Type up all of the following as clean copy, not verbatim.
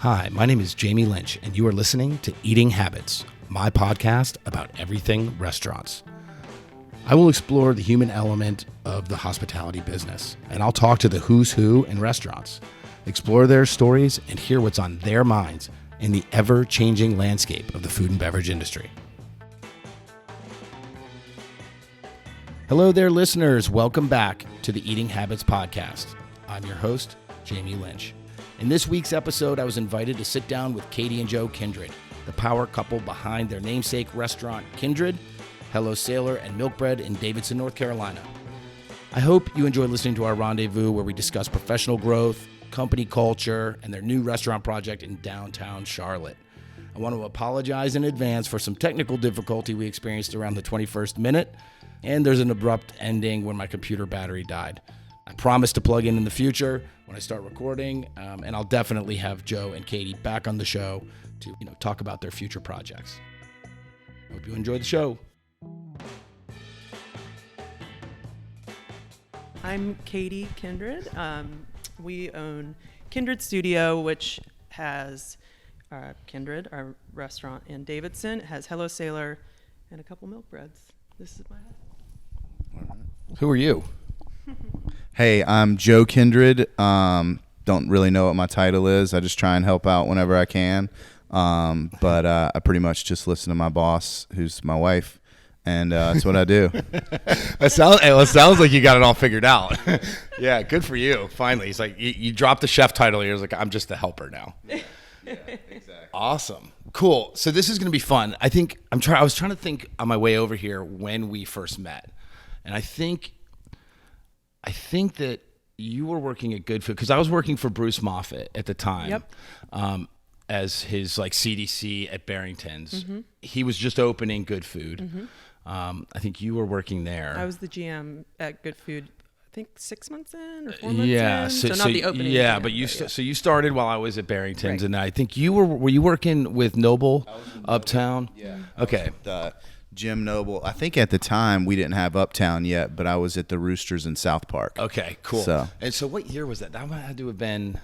Hi, my name is Jamie Lynch, and you are listening to Eating Habits, my podcast about everything restaurants. I will explore the human element of the hospitality business, and I'll talk to the who's who in restaurants, explore their stories, and hear what's on their minds in the ever-changing landscape of the food and beverage industry. Hello there, listeners. Welcome back to the Eating Habits podcast. I'm your host, Jamie Lynch. In this week's episode, I was invited to sit down with Katy and Joe Kindred, the power couple behind their namesake restaurant, Kindred, Hello Sailor, and Milkbread in Davidson, North Carolina. I hope you enjoy listening to our rendezvous where we discuss professional growth, company culture, and their new restaurant project in downtown Charlotte. I want to apologize in advance for some technical difficulty we experienced around the 21st minute, and there's an abrupt ending when my computer battery died. I promise to plug in the future when I start recording, and I'll definitely have Joe and Katy back on the show to talk about their future projects. Hope you enjoy the show. I'm Katy Kindred. We own Kindred Studio, which has Kindred, our restaurant in Davidson. It has Hello Sailor and a couple Milkbreads. This is my husband. Who are you? Hey, I'm Joe Kindred. Don't really know what my title is. I just try and help out whenever I can. But I pretty much just listen to my boss, who's my wife, and that's what I do. It sounds like you got it all figured out. Yeah, good for you. Finally, he's like you dropped the chef title. You're like, I'm just the helper now. Yeah, exactly. Awesome. Cool. So this is going to be fun. I was trying to think on my way over here when we first met, and I think that you were working at Good Food because I was working for Bruce Moffett at the time. Yep. As his CDC at Barrington's. Mm-hmm. He was just opening Good Food. Mm-hmm. I think you were working there. I was the GM at Good Food, I think 6 months in or 4 months in. So not the opening. Yeah, GM, but yeah. So you started while I was at Barrington's, Right. and I think were you working with Noble Uptown? Yeah. Okay. Jim Noble. I think at the time we didn't have Uptown yet, but I was at the Roosters in South Park. Okay, cool. So what year was that? That had to have been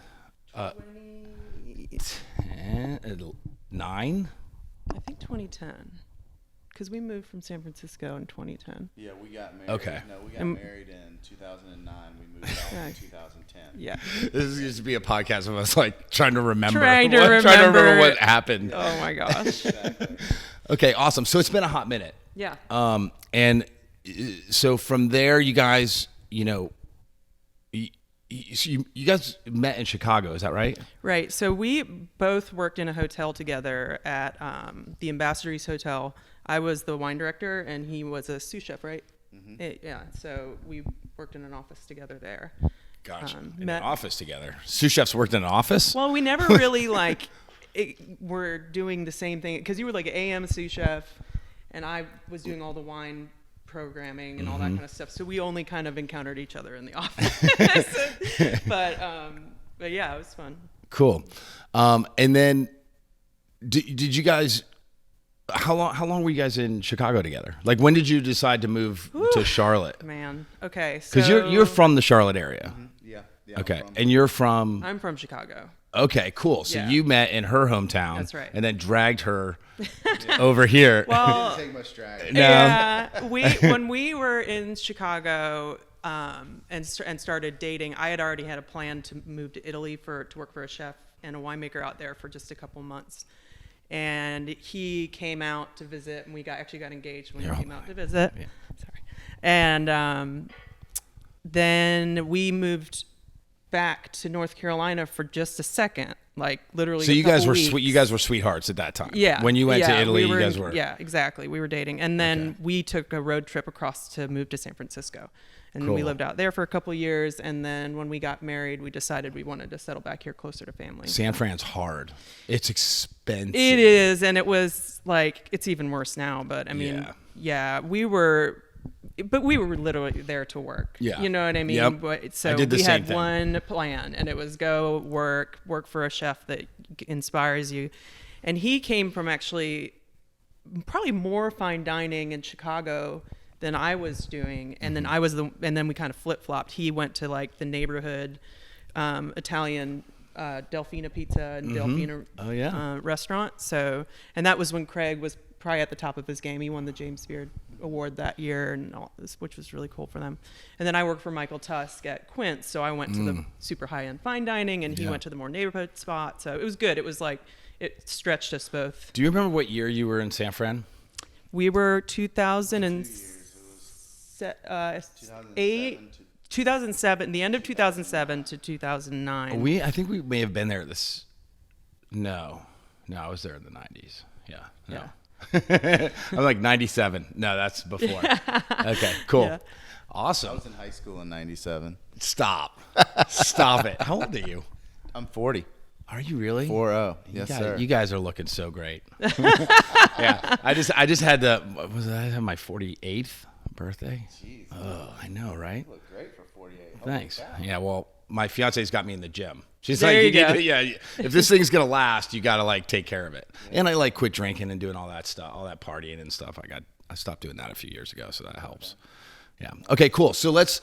9? I think 2010, because we moved from San Francisco in 2010. yeah, we got married. Okay. No, we got married in 2009. We moved out in 2010. Yeah. This is used to be a podcast of us trying to remember. Trying to remember what happened. Oh my gosh. Exactly. Okay, awesome. So it's been a hot minute. Yeah. And so from there, you guys, you guys met in Chicago, is that right? Right. So we both worked in a hotel together at the Ambassador's Hotel. I was the wine director, and he was a sous chef, right? Mm-hmm. Yeah. So we worked in an office together there. Gotcha. In an office together. Sous chefs worked in an office? Well, we never really were doing the same thing, because you were like an AM sous chef, and I was doing all the wine programming and all that kind of stuff. So we only kind of encountered each other in the office. But yeah, it was fun. Cool. And then did you guys, how long were you guys in Chicago together? Like, when did you decide to move to Charlotte? Man. Okay. Because you're from the Charlotte area. Yeah. Okay. And you're from? I'm from Chicago. Okay, cool. So Yeah. you met in her hometown. That's right. And then dragged her over here. Well, Didn't take much drag. No. yeah, when we were in Chicago and started dating, I had already had a plan to move to Italy to work for a chef and a winemaker out there for just a couple months. And he came out to visit, and we actually got engaged when he came out to visit. Yeah. Sorry. And then we moved back to North Carolina for just a second, like literally. So you guys were weeks. You guys were sweethearts at that time. Yeah. When you went to Italy, you guys were. Yeah, exactly. We were dating, and then we took a road trip across to move to San Francisco, and we Cool. lived out there for a couple of years. And then when we got married, we decided we wanted to settle back here closer to family. San Fran's hard. It's expensive. It is, and it was it's even worse now. But I mean, yeah, we were literally there to work. Yeah. You know what I mean? Yep. But, so I did the we same had thing. one plan, and it was go work for a chef that inspires you. And he came from actually probably more fine dining in Chicago than I was doing. And then and then we kind of flip-flopped. He went to like the neighborhood Italian Delfina Pizza and Delfina Restaurant. So, and that was when Craig was probably at the top of his game. He won the James Beard Award that year, and all this, which was really cool for them. And then I worked for Michael Tusk at Quince, so I went to the super high-end fine dining, and he went to the more neighborhood spot. So it was good. It was like it stretched us both. Do you remember what year you were in San Fran? We were 2007, the end of 2007 to 2009. I think we may have been there No, I was there in the 90s. Yeah. No. Yeah. I'm like 97. No, that's before. Okay, cool. Yeah. Awesome. I was in high school in 97. Stop it. How old are you? I'm 40. Are you really? 40. Yes, sir. You guys are looking so great. Yeah. I just had I had my 48th birthday. Jeez. Oh, I know, right? You look great for 48. Thanks. Yeah, well, my fiance's got me in the gym. She's There like, you go. If this thing's gonna last, you gotta like take care of it. Yeah. And I like quit drinking and doing all that stuff, all that partying and stuff. I stopped doing that a few years ago, so that helps. Yeah. Okay, cool. So let's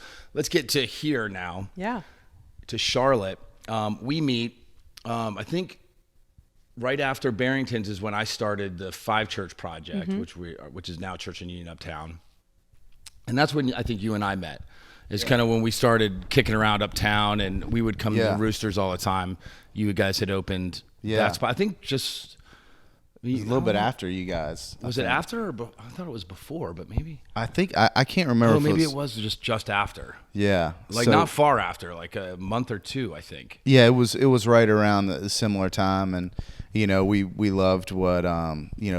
get to here now. Yeah. To Charlotte. We meet. I think right after Barrington's is when I started the Five Church Project, which is now Church and Union Uptown, and that's when I think you and I met. It's kind of when we started kicking around uptown, and we would come to the Roosters all the time. You guys had opened that spot. I think just it was a little bit after you guys. Was it after? Or I thought it was before, but maybe. I think I can't remember. Oh, maybe it was just after. Yeah, like not far after, like a month or two, I think. Yeah, it was right around the similar time, and we loved what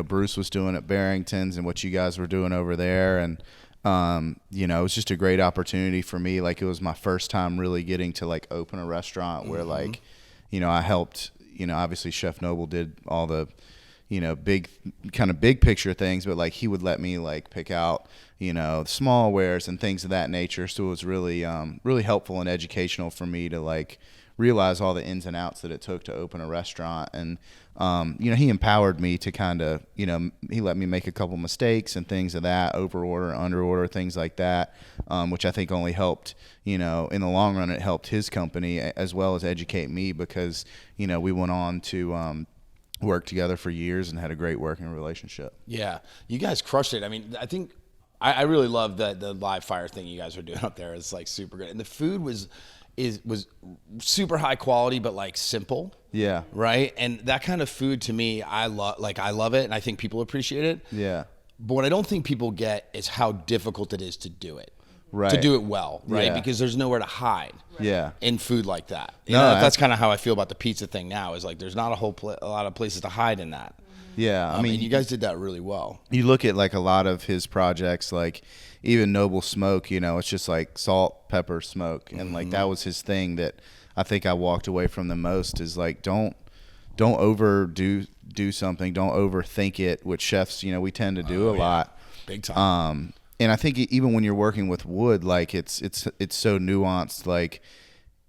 Bruce was doing at Barrington's and what you guys were doing over there, and. It was just a great opportunity for me. Like, it was my first time really getting to like open a restaurant where I helped, obviously Chef Noble did all the, big picture things, but like he would let me like pick out, small wares and things of that nature. So it was really, really helpful and educational for me to like realize all the ins and outs that it took to open a restaurant. And, he empowered me to kind of, he let me make a couple mistakes and things of that, over order, under order, things like that, which I think only helped, in the long run, it helped his company as well as educate me, because, we went on to work together for years and had a great working relationship. Yeah. You guys crushed it. I mean, I think I really love the live fire thing you guys are doing up there. It's like super good. And the food was super high quality, but like simple. Yeah. Right. And that kind of food to me, I love it. And I think people appreciate it. Yeah. But what I don't think people get is how difficult it is to do it. Right. To do it well. Right. Yeah. Because there's nowhere to hide. Right. Yeah. In food like that. That's kind of how I feel about the pizza thing now, is like, there's not a lot of places to hide in that. Yeah. I mean, you guys did that really well. You look at like a lot of his projects, like even Noble Smoke, it's just like salt, pepper, smoke. And like, that was his thing that I think I walked away from the most, is like, don't overdo something. Don't overthink it, which chefs, we tend to do a lot. Big time. And I think even when you're working with wood, like it's so nuanced, like,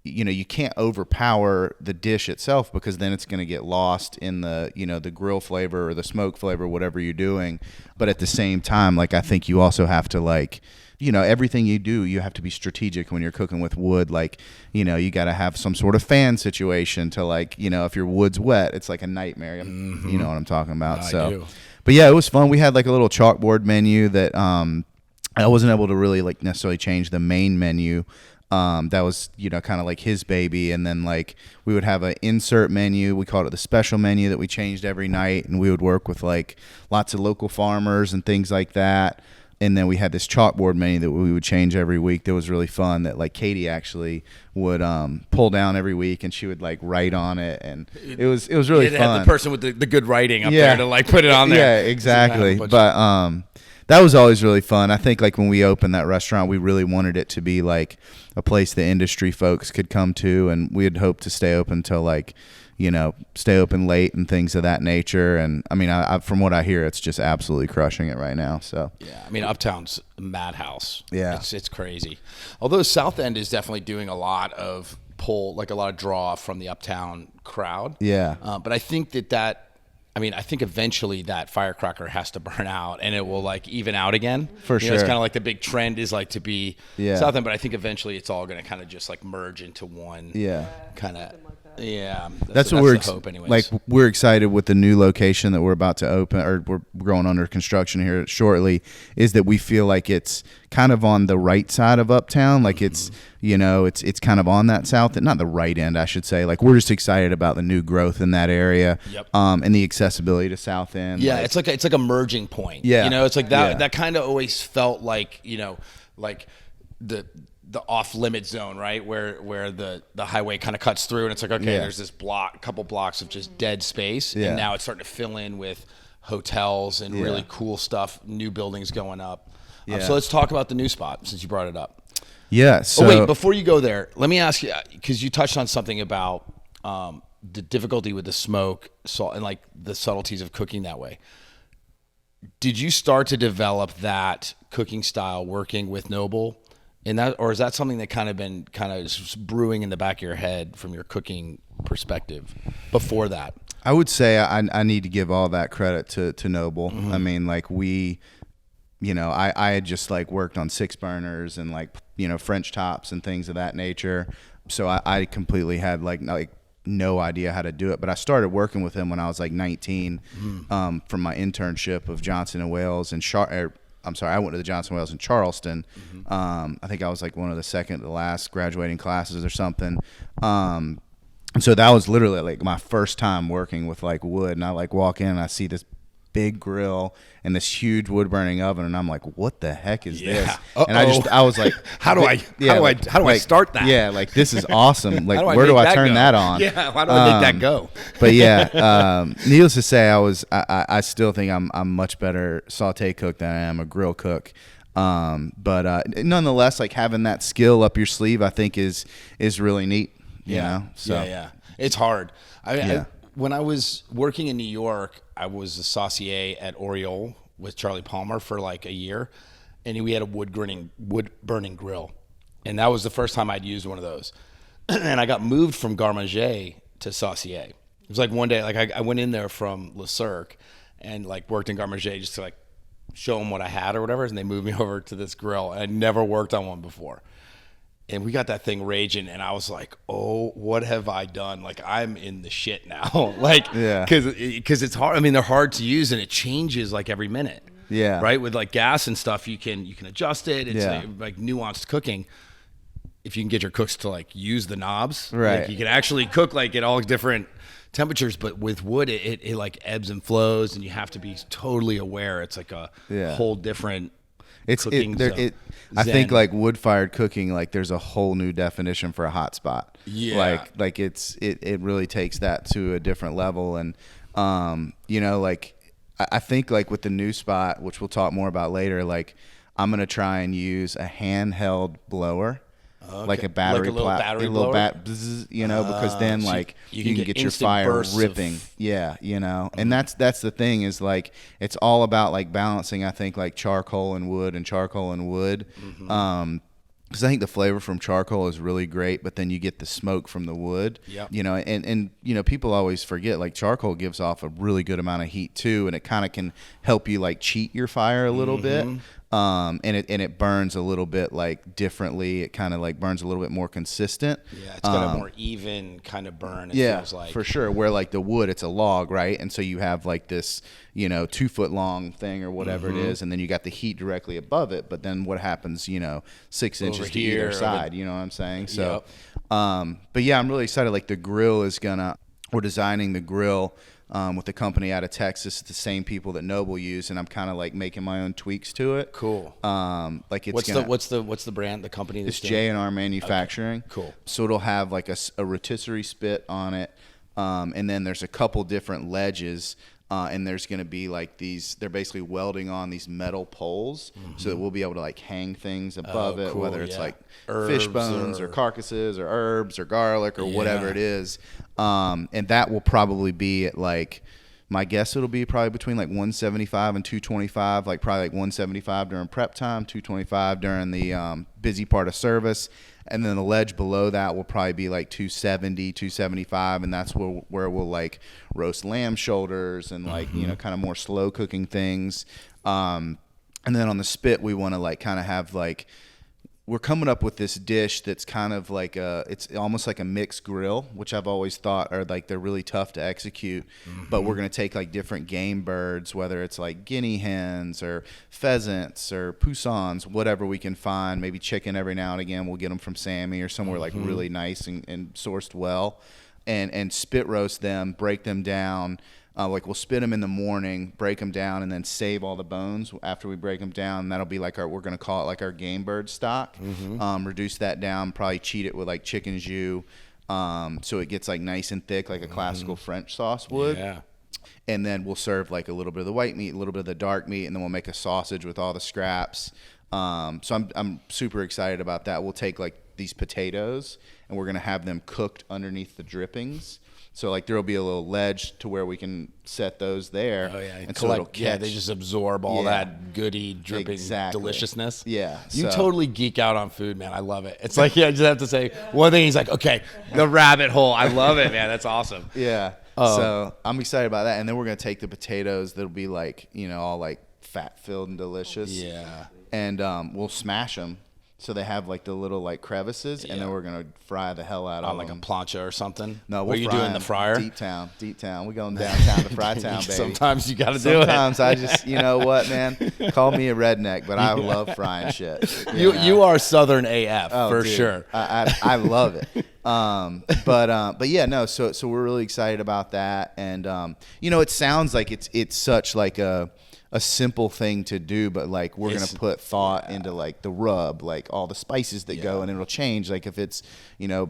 you can't overpower the dish itself, because then it's going to get lost in the, the grill flavor or the smoke flavor, whatever you're doing. But at the same time, like, I think you also have to, like, everything you do, you have to be strategic when you're cooking with wood. Like, you got to have some sort of fan situation to, like, if your wood's wet, it's like a nightmare. You know what I'm talking about? I so, do. But yeah, it was fun. We had like a little chalkboard menu that I wasn't able to really like necessarily change the main menu. That was, kind of like his baby. And then like we would have an insert menu. We called it the special menu, that we changed every night. And we would work with like lots of local farmers and things like that. And then we had this chalkboard menu that we would change every week. That was really fun, that like Katie actually would pull down every week, and she would like write on it. And it was really fun. Had the person with the good writing up there to like put it on there. Yeah, exactly. But that was always really fun. I think like when we opened that restaurant, we really wanted it to be like a place the industry folks could come to, and we had hoped to stay open till like, stay open late and things of that nature. And I mean, I from what I hear, it's just absolutely crushing it right now. So yeah, I mean, Uptown's a madhouse. Yeah, it's crazy. Although South End is definitely doing a lot of a lot of draw from the Uptown crowd. Yeah, but I think that. I mean, I think eventually that firecracker has to burn out, and it will like even out again. For sure. It's kind of like the big trend is like to be South End, but I think eventually it's all going to kind of just like merge into one. Yeah. Kind of. Yeah, that's what we're the hope anyways. like. We're excited with the new location that we're about to open, or we're going under construction here shortly. Is that we feel like it's kind of on the right side of Uptown, like it's it's kind of on that south, not the right end, I should say. Like we're just excited about the new growth in that area, and the accessibility to South End. Yeah, it's like a merging point. Yeah, it's like that. Yeah. That kind of always felt like like the off limit zone, right, where the highway kind of cuts through, and it's like there's this couple blocks of just dead space, and now it's starting to fill in with hotels and really cool stuff, new buildings going up. So let's talk about the new spot since you brought it up. Yeah. So wait, before you go there, let me ask you, because you touched on something about the difficulty with the smoke, salt, and like the subtleties of cooking that way. Did you start to develop that cooking style working with Noble? Or is that something that kind of brewing in the back of your head from your cooking perspective before that? I would say I need to give all that credit to Noble. Mm-hmm. I mean, like I had just like worked on 6 burners and like, French tops and things of that nature. So I completely had like no idea how to do it. But I started working with him when I was like 19 from my internship of Johnson & Wales and I went to the Johnson Wales in Charleston. I think I was like one of the second to last graduating classes or something. And so that was literally like my first time working with like wood. And I like walk in and I see this big grill and this huge wood burning oven, and I'm like, what the heck is this? And I was like, how do I start that? Yeah, like this is awesome. Like where do I turn that on? Yeah, how do I make that go? But yeah, needless to say, I still think I'm much better saute cook than I am a grill cook. But nonetheless, like having that skill up your sleeve, I think is really neat. You know? So yeah, it's hard. When I was working in New York, I was a saucier at Oriole with Charlie Palmer for like a year, and we had a wood burning grill, and that was the first time I'd used one of those. And I got moved from garde manger to saucier. It was like one day, like I went in there from Le Cirque and like worked in garde manger just to like show them what I had or whatever, and they moved me over to this grill, and I'd never worked on one before. And we got that thing raging, and I was like, oh, what have I done? Like, I'm in the shit now. Like, because it's hard. I mean, they're hard to use, and it changes like every minute. Yeah. Right? With like gas and stuff, you can adjust it. It's like nuanced cooking. If you can get your cooks to like use the knobs, right? Like, you can actually cook like at all different temperatures. But with wood, it like ebbs and flows, and you have to be totally aware. It's like a whole different. I think like wood-fired cooking, like there's a whole new definition for a hot spot. Yeah. Like it really takes that to a different level. And, like I think like with the new spot, which we'll talk more about later, like I'm going to try and use a handheld blower. Okay. Like a battery, like a little battery blower? Because then like you can get your fire ripping. And that's the thing is like it's all about like balancing. I think like charcoal and wood. Mm-hmm. Because I think the flavor from charcoal is really great, but then you get the smoke from the wood. Yep. And people always forget like charcoal gives off a really good amount of heat too, and it kind of can help you like cheat your fire a little bit. And it burns a little bit like differently. It kind of like burns a little bit more consistent. Yeah, it's got a more even kind of burn. It feels like. For sure. Where like the wood, it's a log, right? And so you have like this, 2 foot long thing or whatever it is, and then you got the heat directly above it. But then what happens, 6 inches to either side. You know what I'm saying? So, but yeah, I'm really excited. Like the grill we're designing the grill. With the company out of Texas, the same people that Noble use, and I'm kind of like making my own tweaks to it. Cool. Like it's what's the brand, the company? It's J&R Manufacturing. Okay. Cool. So it'll have like a rotisserie spit on it, and then there's a couple different ledges. And there's going to be like they're basically welding on these metal poles so that we'll be able to like hang things above it, whether it's like herbs fish bones or carcasses or herbs or garlic or whatever it is. And that will probably be at like, my guess it'll be probably between like 175 and 225, like probably like 175 during prep time, 225 during the busy part of service. And then the ledge below that will probably be like 270, 275, and that's where we'll like roast lamb shoulders and like, kind of more slow cooking things. And then on the spit, we want to like kind of have like, we're coming up with this dish that's kind of like it's almost like a mixed grill, which I've always thought are like they're really tough to execute. But we're going to take like different game birds, whether it's like guinea hens or pheasants or poussins, whatever we can find, maybe chicken every now and again. We'll get them from Sammy or somewhere like really nice and sourced well, and spit roast them, break them down. Like we'll spit them in the morning, break them down, and then save all the bones after we break them down. That'll be like we're going to call it like our game bird stock. Reduce that down, probably cheat it with like chicken jus, so it gets like nice and thick like a classical French sauce would. Yeah. And then we'll serve like a little bit of the white meat, a little bit of the dark meat, and then we'll make a sausage with all the scraps. So I'm super excited about that. We'll take like these potatoes and we're going to have them cooked underneath the drippings. So like there'll be a little ledge to where we can set those there. Oh yeah, and so it'll catch. they just absorb all that goody dripping deliciousness. Yeah, you totally geek out on food, man. I love it. It's like I just have to say one thing. He's like, okay, the rabbit hole. I love it, man. That's awesome. Yeah. So I'm excited about that, and then we're gonna take the potatoes that'll be like all like fat filled and delicious. Yeah. And we'll smash them. So they have like the little like crevices, and then we're gonna fry the hell out of them. Like a plancha or something. No, what are you doing in the fryer? Deep town. We're going downtown to Fry Town, baby. Sometimes you got to do it. Sometimes I just, you know what, man? Call me a redneck, but I love frying shit. You are Southern AF for dude, sure. I love it. But yeah, no. So we're really excited about that, and it sounds like it's such like a simple thing to do, but like we're gonna put thought into like the rub, like all the spices that go, and it'll change. Like if it's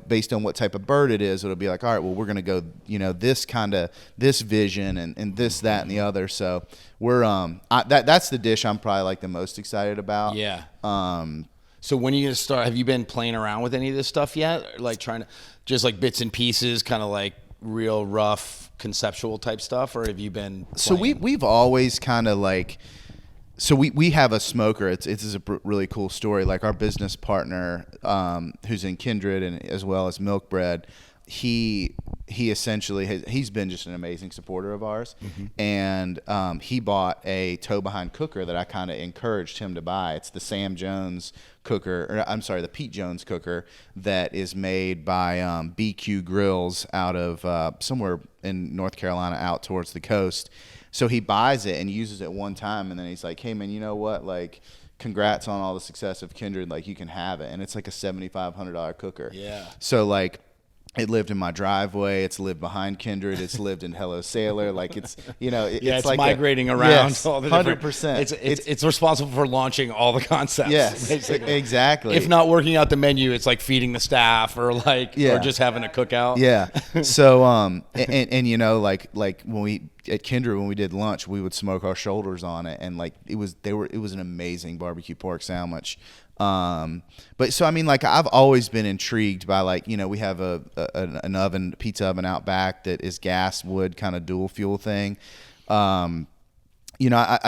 based on what type of bird it is, it'll be like, all right, well we're gonna go this vision and this, that, and the other. So we're that's the dish I'm probably like the most excited about. Yeah. So when are you gonna start? Have you been playing around with any of this stuff yet? Or like trying to just like bits and pieces, kind of like real rough conceptual type stuff, or have you been playing? So we've always kind of like, so we have a smoker. It's a really cool story. Like our business partner, who's in Kindred and as well as Milkbread, he essentially he's been just an amazing supporter of ours, and he bought a tow behind cooker that I kind of encouraged him to buy. It's the Sam Jones cooker, or I'm sorry, the Pete Jones cooker that is made by BQ Grills out of somewhere in North Carolina out towards the coast. So he buys it and uses it one time, and then he's like, hey man, you know what, like congrats on all the success of Kindred, like you can have it. And it's like a $7,500 cooker. Yeah. So like it lived in my driveway. It's lived behind Kindred. It's lived in Hello Sailor. Like it's it's like migrating around. Yes, all the 100%. It's responsible for launching all the concepts. Yes, basically. Exactly. If not working out the menu, it's like feeding the staff or like or just having a cookout. Yeah. So like when we at Kindred, when we did lunch, we would smoke our shoulders on it, and like it was an amazing barbecue pork sandwich. But so I mean, like I've always been intrigued by like we have an oven, pizza oven out back that is gas wood kind of dual fuel thing. I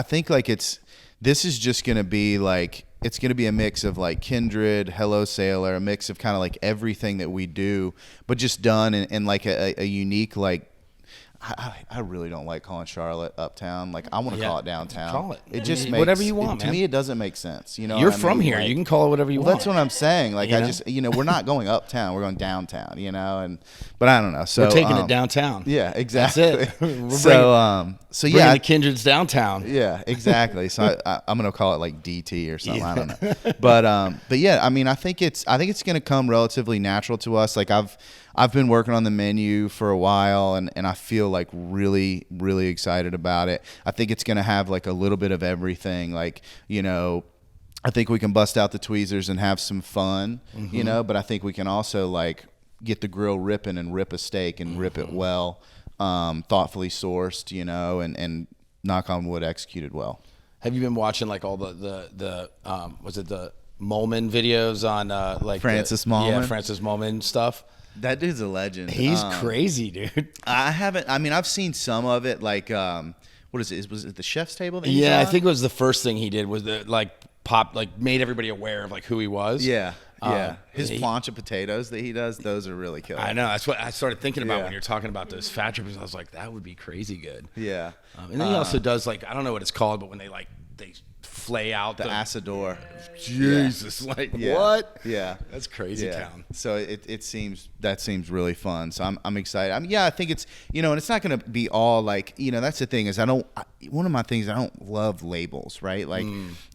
think like this is just gonna be like it's gonna be a mix of like Kindred, Hello Sailor, a mix of kind of like everything that we do, but just done in like a unique like. I really don't like calling Charlotte uptown. Like I want to call it downtown. Call it. It just makes whatever you want, to man. me, it doesn't make sense. You're from here. Like, you can call it whatever you want. That's what I'm saying. Like I just, we're not going uptown. We're going downtown. But I don't know. So we're taking it downtown. Yeah, exactly. That's it. So yeah, the Kindred's downtown. Yeah, exactly. So I'm gonna call it like DT or something. I don't know. But yeah, I mean, I think it's gonna come relatively natural to us. Like I've been working on the menu for a while, and I feel like really, really excited about it. I think it's going to have like a little bit of everything. Like, I think we can bust out the tweezers and have some fun, but I think we can also like get the grill ripping and rip a steak and rip it well, thoughtfully sourced, and knock on wood, executed well. Have you been watching like all the was it the Molman videos on like Francis Molman? Yeah, Francis Molman stuff. That dude's a legend. He's crazy, dude. I've seen some of it. Like, what is it? Was it the Chef's Table? That I think it was the first thing he did was made everybody aware of like who he was. Yeah. His plancha potatoes that he does, those are really killer. I know. That's what I started thinking about when you're talking about those fat drippings. I was like, that would be crazy good. Yeah. And then he also does like, I don't know what it's called, but when they like they flay out the asador. Jesus, like what? Yeah, that's crazy town. So it seems really fun. So I'm excited. I think it's and it's not going to be all like that's the thing is one of my things I don't love labels, right? Like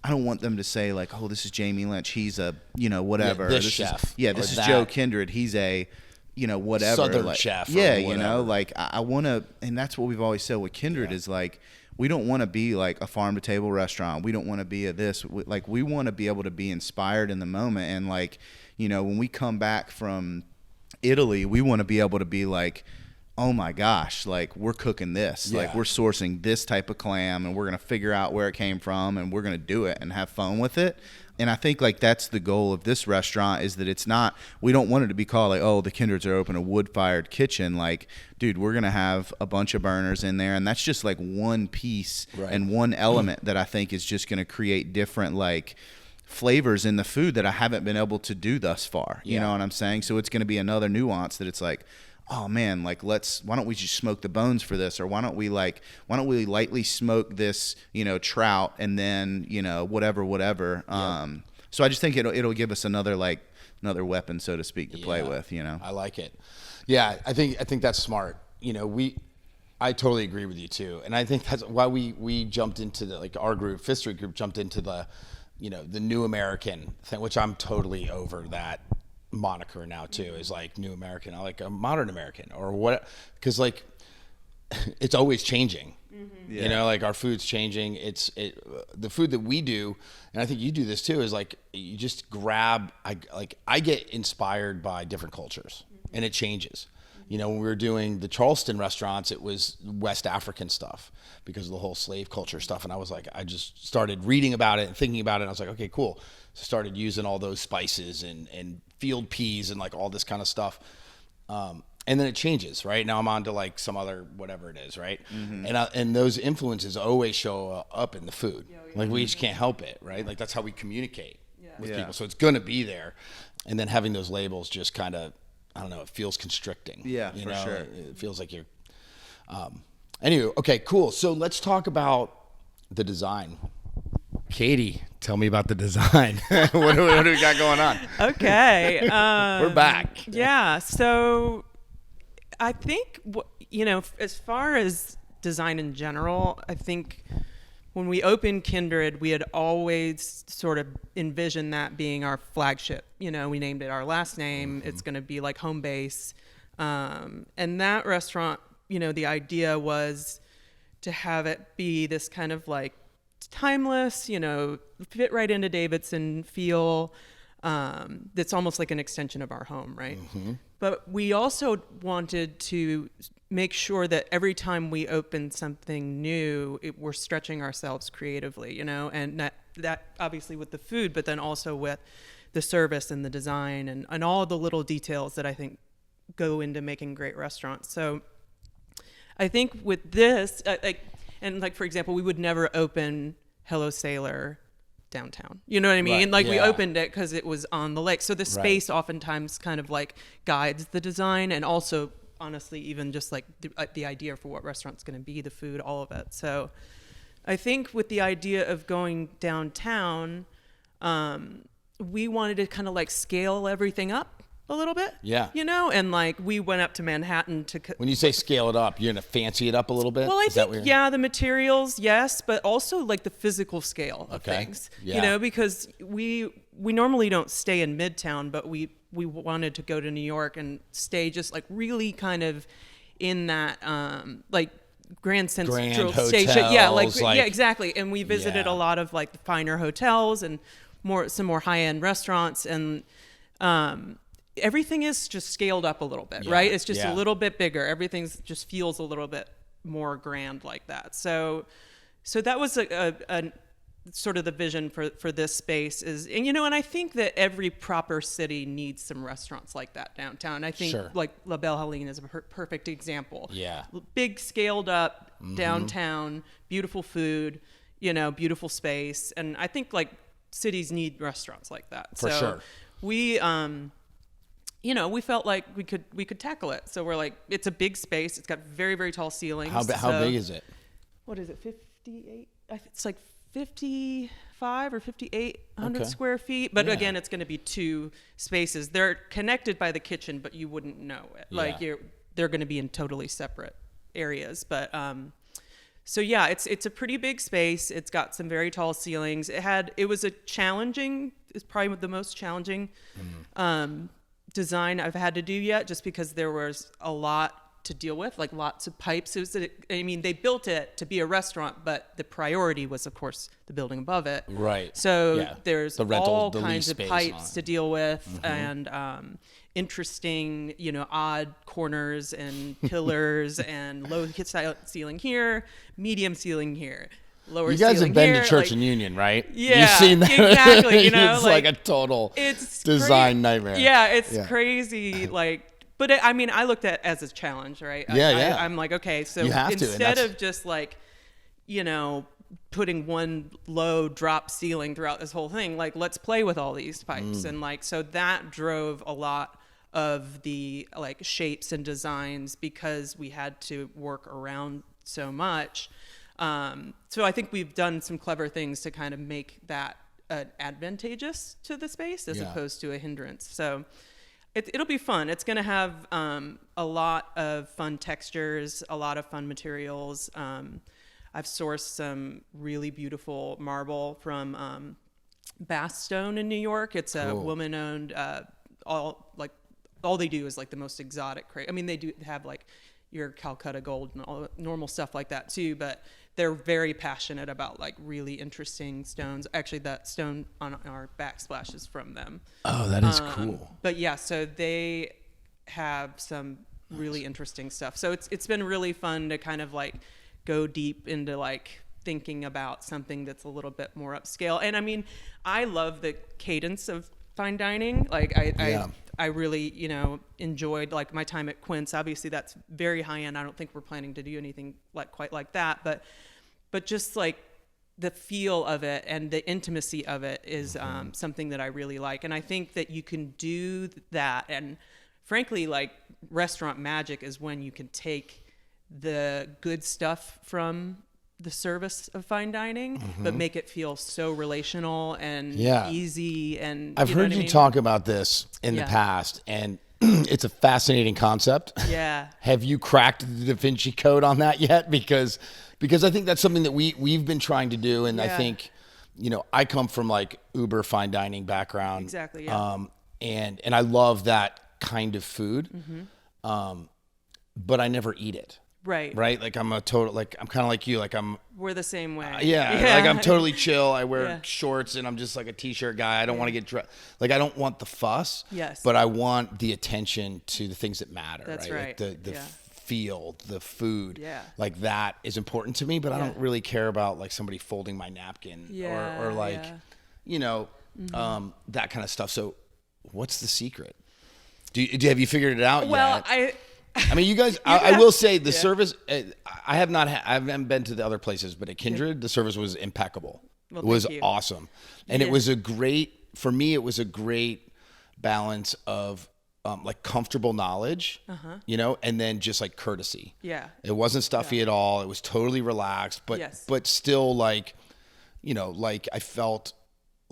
I don't want them to say like, oh, this is Jamie Lynch, he's a whatever. This chef. This is Joe Kindred, he's a whatever Southern chef. Like I want to, and that's what we've always said with Kindred is like, we don't want to be like a farm to table restaurant. We don't want to be a this. Like we want to be able to be inspired in the moment. And like, when we come back from Italy, we want to be able to be like, oh my gosh, like we're cooking this. Like we're sourcing this type of clam and we're going to figure out where it came from and we're going to do it and have fun with it. And I think like that's the goal of this restaurant is that it's not, we don't want it to be called like, oh, the Kindreds are open a wood-fired kitchen. Like, dude, we're going to have a bunch of burners in there. And that's just like one piece and one element that I think is just going to create different like flavors in the food that I haven't been able to do thus far. You know what I'm saying? So it's going to be another nuance that it's like, oh man, like why don't we just smoke the bones for this? Or why don't we lightly smoke this, trout and then, whatever. So I just think it'll give us another weapon, so to speak, to play with, I like it. Yeah. I think that's smart. I totally agree with you too. And I think that's why we jumped into our group, Fifth Street group jumped into the new American thing, which I'm totally over that moniker now too, is like new American. I like a modern American or what, because like it's always changing. Like our food's changing. The food that we do, and I think you do this too, is like you just grab. I get inspired by different cultures, and it changes. When we were doing the Charleston restaurants, it was West African stuff because of the whole slave culture stuff. And I was like, I just started reading about it and thinking about it. And I was like, okay, cool. So started using all those spices and field peas and like all this kind of stuff. And then it changes, right? Now I'm on to like some other whatever it is, right? And those influences always show up in the food. Like we just can't help it, right? Like that's how we communicate with people. So it's going to be there. And then having those labels just kind of, I don't know, it feels constricting. Yeah, for sure. It feels like you're... Anyway, okay, cool. So let's talk about the design. Katie, tell me about the design. what do we got going on? Okay. We're back. Yeah, so I think, as far as design in general, I think when we opened Kindred, we had always sort of envisioned that being our flagship. We named it our last name. It's going to be like home base. And that restaurant, the idea was to have it be this kind of like timeless, fit right into Davidson feel. That's almost like an extension of our home, right? But we also wanted to make sure that every time we open something new, we're stretching ourselves creatively, and that obviously with the food, but then also with the service and the design and all the little details that I think go into making great restaurants. So I think with this, for example, we would never open Hello Sailor downtown. You know what I mean? Right. We opened it because it was on the lake. So the space oftentimes kind of like guides the design, and also honestly, even just like the idea for what restaurant's going to be, the food, all of it. So I think with the idea of going downtown, we wanted to kind of like scale everything up a little bit. Yeah. And like we went up to Manhattan to... When you say scale it up, you're going to fancy it up a little bit? Well, I think, the materials, yes, but also like the physical scale of things. Yeah. Because we normally don't stay in Midtown, but we wanted to go to New York and stay just like really kind of in that like Grand Central Station. Yeah, exactly. And we visited a lot of like the finer hotels and some more high-end restaurants, and everything is just scaled up a little bit, right? It's just a little bit bigger. Everything's just feels a little bit more grand like that. So that was a sort of the vision for this space is, and I think that every proper city needs some restaurants like that downtown. I think like La Belle Helene is a perfect example. Yeah. Big scaled up downtown, beautiful food, beautiful space. And I think like cities need restaurants like that. For sure. We, we felt like we could tackle it. So we're like, it's a big space. It's got very, very tall ceilings. How big is it? What is it? 58? It's like 5,500 or 5,800 Okay. square feet. But Yeah. again, it's going to be 2 spaces. They're connected by the kitchen, but you wouldn't know it. Like Yeah. they're going to be in totally separate areas. But so yeah, it's a pretty big space. It's got some very tall ceilings. It's probably the most challenging design I've had to do yet, just because there was a lot to deal with, like lots of pipes. They built it to be a restaurant, but the priority was, of course, the building above it. Right. So Yeah. there's The rental, all the lease kinds of space pipes on it. to deal with, and interesting, odd corners and pillars and low ceiling here, medium ceiling here, lower You guys ceiling have been here. to Church and Union, right? Yeah, You've seen that. exactly. It's like a total design nightmare. Yeah, it's crazy. But I looked at it as a challenge, right? Yeah. I'm like, okay, so You have to, and instead that's- of just putting one low drop ceiling throughout this whole thing, let's play with all these pipes. And so that drove a lot of the shapes and designs, because we had to work around so much. So I think we've done some clever things to kind of make that advantageous to the space as opposed to a hindrance. So it'll be fun. It's going to have a lot of fun textures, a lot of fun materials. I've sourced some really beautiful marble from Bath Stone in New York. It's a woman-owned. All they do is the most exotic. They do have your Calcutta gold and all the normal stuff like that too, but they're very passionate about really interesting stones. Actually, that stone on our backsplash is from them. Oh, that is cool. But yeah, so they have some really interesting stuff. So it's been really fun to kind of go deep into thinking about something that's a little bit more upscale. And I love the cadence of fine dining. I really, enjoyed my time at Quince. Obviously, that's very high end. I don't think we're planning to do anything quite like that. But just the feel of it and the intimacy of it is something that I really like. And I think that you can do that. And frankly, restaurant magic is when you can take the good stuff from the service of fine dining, but make it feel so relational and easy. And I've heard you talk about this in the past, and it's a fascinating concept. Yeah. Have you cracked the Da Vinci Code on that yet? Because I think that's something that we've been trying to do, and I think, I come from uber fine dining background. Exactly. Yeah. And I love that kind of food, but I never eat it. Right. Right. I'm I'm kind of like you. We're the same way. I'm totally chill. I wear shorts and I'm just a t-shirt guy. I don't want to get dressed. I don't want the fuss. Yes. But I want the attention to the things that matter. That's right. right. The feel, the food. Yeah. That is important to me, but I don't really care about somebody folding my napkin or that kind of stuff. So what's the secret? Have you figured it out Well, yet? You guys, I will say the service, I haven't been to the other places, but at Kindred, the service was impeccable. Well, it was thank you. awesome. And it was it was a great balance of comfortable knowledge, and then just courtesy. Yeah. It wasn't stuffy at all. It was totally relaxed, but still I felt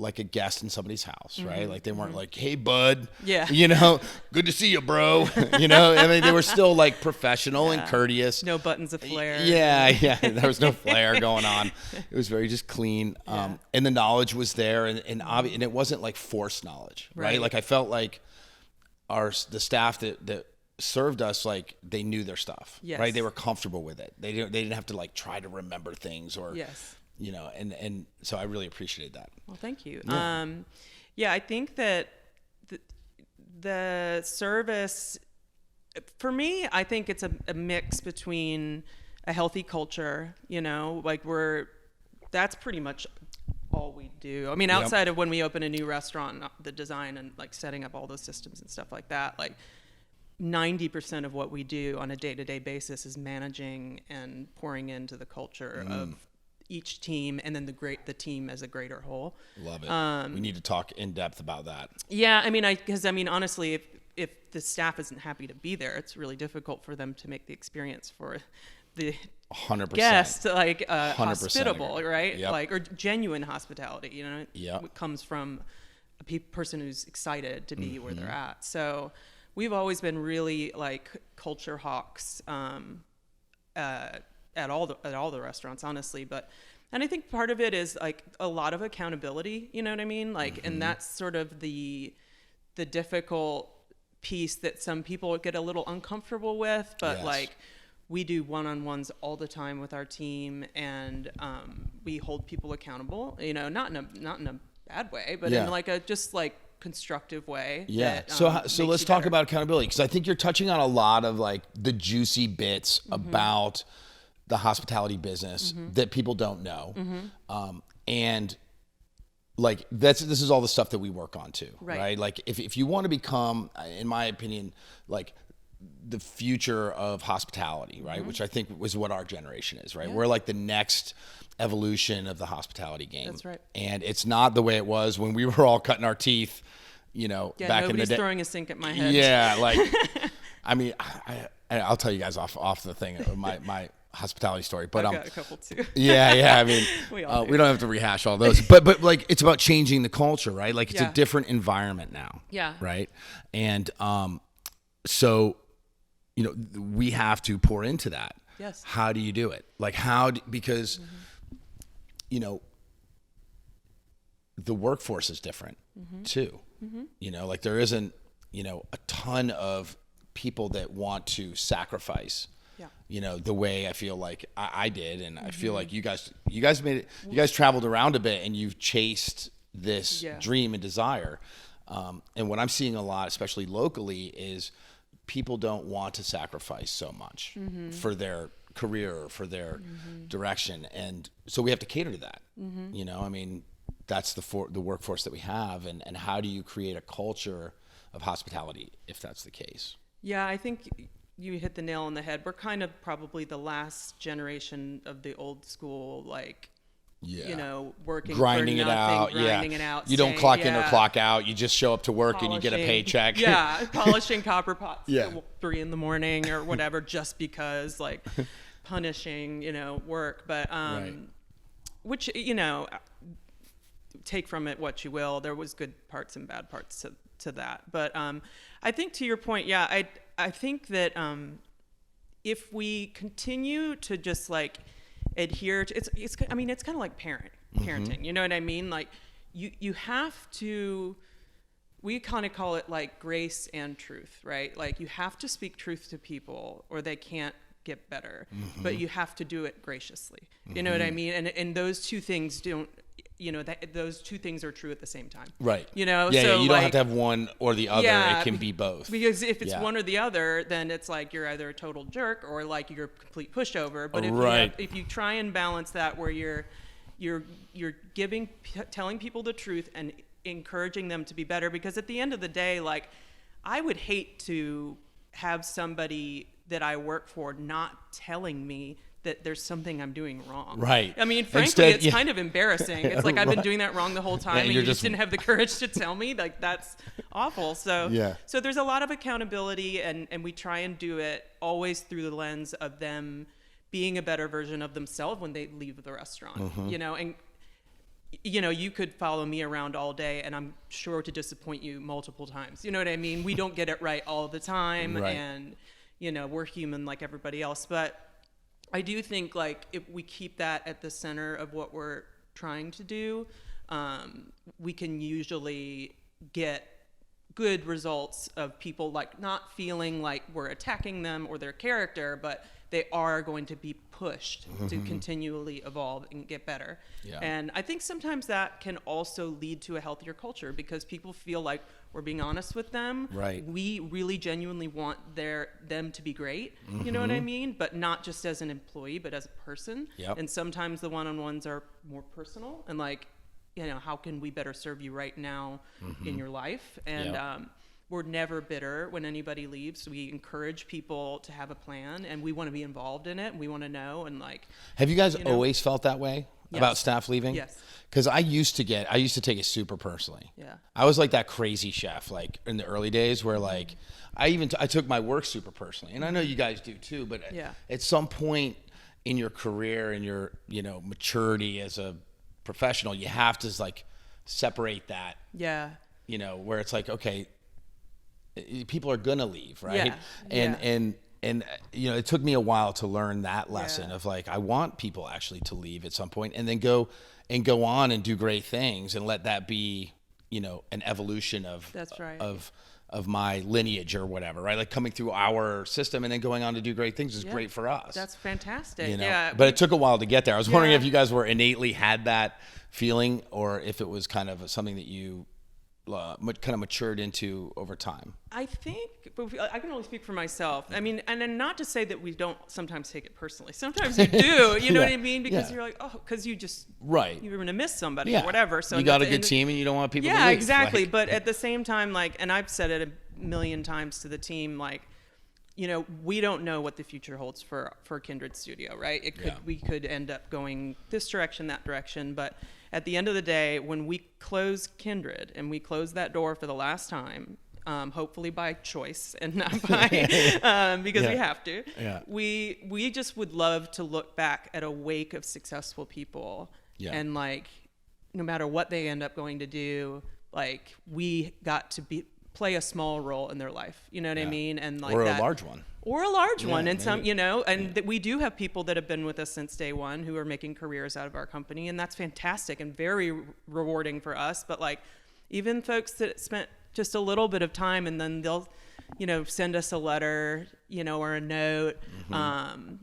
like a guest in somebody's house, right? They weren't hey bud, good to see you, bro. They were still Yeah. professional and courteous. No buttons of flair. Yeah. There was no flair going on. It was very just clean. And the knowledge was there, and it wasn't forced knowledge, right? I felt the staff that served us, they knew their stuff, Yes. right? They were comfortable with it. They didn't have to try to remember things or Yes. and so I really appreciated that. Well, thank you. Yeah. I think that the service, for me, I think it's a mix between a healthy culture, that's pretty much all we do. Outside of when we open a new restaurant, the design and setting up all those systems and stuff like that, 90% of what we do on a day-to-day basis is managing and pouring into the culture of each team, and then the team as a greater whole. Love it. We need to talk in depth about that. Yeah, because honestly, if the staff isn't happy to be there, it's really difficult for them to make the experience for the 100%. guest, like 100% hospitable, agree. right? Yep. Like, or genuine hospitality, you know, Yep. it comes from a person who's excited to be where Mm-hmm. they're at. So we've always been really like culture hawks at all the restaurants, honestly. And I think part of it is like a lot of accountability, you know what I mean? Like, Mm-hmm. and that's sort of the difficult piece that some people get a little uncomfortable with, but Yes. like we do one-on-ones all the time with our team, and we hold people accountable, you know, not in a bad way, but Yeah. in like a just like constructive way. Yeah. that, So makes let's you talk better. about accountability, because I think you're touching on a lot of like the juicy bits about the hospitality business that people don't know. And like this is all the stuff that we work on too, right? Like if you want to become, in my opinion, like the future of hospitality, right? Which I think was what our generation is, right? We're like the next evolution of the hospitality game. That's right. And it's not the way it was when we were all cutting our teeth, you know, Yeah, back in the nobody's day. throwing a sink at my head. Yeah, like, I mean, I'll tell you guys off the thing, my hospitality story, but I've got a couple too. yeah, I mean, We all do. we don't have to rehash all those, but like it's about changing the culture, right? Like it's Yeah. a different environment now. Yeah. Right. And so, you know, we have to pour into that. Yes. How do you do it? Like because, you know, the workforce is different too. You know, like there isn't, you know, a ton of people that want to sacrifice. Yeah. You know, the way I feel like I did, and I feel like you guys made it. You guys traveled around a bit, and you've chased this dream and desire. And what I'm seeing a lot, especially locally, is people don't want to sacrifice so much for their career or for their direction, and so we have to cater to that. You know, I mean, that's the workforce that we have, and how do you create a culture of hospitality if that's the case? Yeah, I think you hit the nail on the head. We're kind of probably the last generation of the old school, like, you know, working grinding for it nothing, out. grinding it out. You don't saying, clock in or clock out. You just show up to work and you get a polishing- paycheck. Yeah, polishing copper pots Yeah. till 3 a.m. or whatever, just because, like, punishing, you know, work. But which, you know, take from it what you will. There was good parts and bad parts to that. But I think to your point, yeah, I think that if we continue to just like adhere to it's I mean, it's kind of like parenting, you know what I mean? Like you have to, we kind of call it like grace and truth, right? Like you have to speak truth to people or they can't get better, but you have to do it graciously. You know what I mean? And those two things don't, you know, those two things are true at the same time. Right. You know, Yeah, so you like, don't have to have one or the other. Yeah, it can be both. Because if it's Yeah. one or the other, then it's like you're either a total jerk or like you're a complete pushover. But Right. if you try and balance that, where you're telling people the truth and encouraging them to be better, because at the end of the day, like, I would hate to have somebody that I work for not telling me that there's something I'm doing wrong. Right. I mean, frankly, Instead, it's yeah. kind of embarrassing. It's like I've been doing that wrong the whole time, Yeah, and you're you just just- didn't have the courage to tell me. Like, that's awful. So, Yeah. so there's a lot of accountability, and we try and do it always through the lens of them being a better version of themselves when they leave the restaurant. You know, and you know, you could follow me around all day, and I'm sure to disappoint you multiple times. You know what I mean? We don't get it right all the time, Right. and you know, we're human like everybody else. But I do think, like, if we keep that at the center of what we're trying to do, we can usually get good results of people like not feeling like we're attacking them or their character, but they are going to be pushed to continually evolve and get better. Yeah. And I think sometimes that can also lead to a healthier culture, because people feel like we're being honest with them. Right. We really genuinely want them to be great. You know what I mean? But not just as an employee, but as a person. Yep. And sometimes the one-on-ones are more personal, and like, you know, how can we better serve you right now in your life? And Yep. we're never bitter when anybody leaves. We encourage people to have a plan, and we want to be involved in it, and we want to know. And like, Have you guys know? always felt that way about staff leaving? Yes. Because I used to take it super personally. Yeah. I was like that crazy chef, like in the early days, where like I took my work super personally, and I know you guys do too. But Yeah. at some point, in your career and your, maturity as a professional, you have to like separate that. Yeah. Where it's like, okay, people are gonna leave, right? Yeah. And it took me a while to learn that lesson Yeah. of like, I want people actually to leave at some point and then go on and do great things and let that be, an evolution of That's right. of my lineage or whatever, right? Like coming through our system and then going on to do great things is great for us. That's fantastic. Yeah. But it took a while to get there. I was wondering Yeah. if you guys were innately had that feeling or if it was kind of something that you kind of matured into over time. I think, but I can only speak for myself. I mean, and then not to say that we don't sometimes take it personally. Sometimes you do, you know what I mean? Because you're like, because you just, right, you're going to miss somebody or whatever. So you got a good team and you don't want people to leave. Yeah, exactly. Like, but at the same time, like, and I've said it a million times to the team, like, we don't know what the future holds for Kindred Studio, right? We could end up going this direction, that direction, but at the end of the day, when we close Kindred and we close that door for the last time, hopefully by choice and not by because we have to. Yeah. We just would love to look back at a wake of successful people, and like, no matter what they end up going to do, like we got to play a small role in their life. You know what I mean? And like or a large one. Or a large one, and some, and that we do have people that have been with us since day one who are making careers out of our company, and that's fantastic and very rewarding for us. But like, even folks that spent just a little bit of time and then they'll, send us a letter, or a note. Mm-hmm.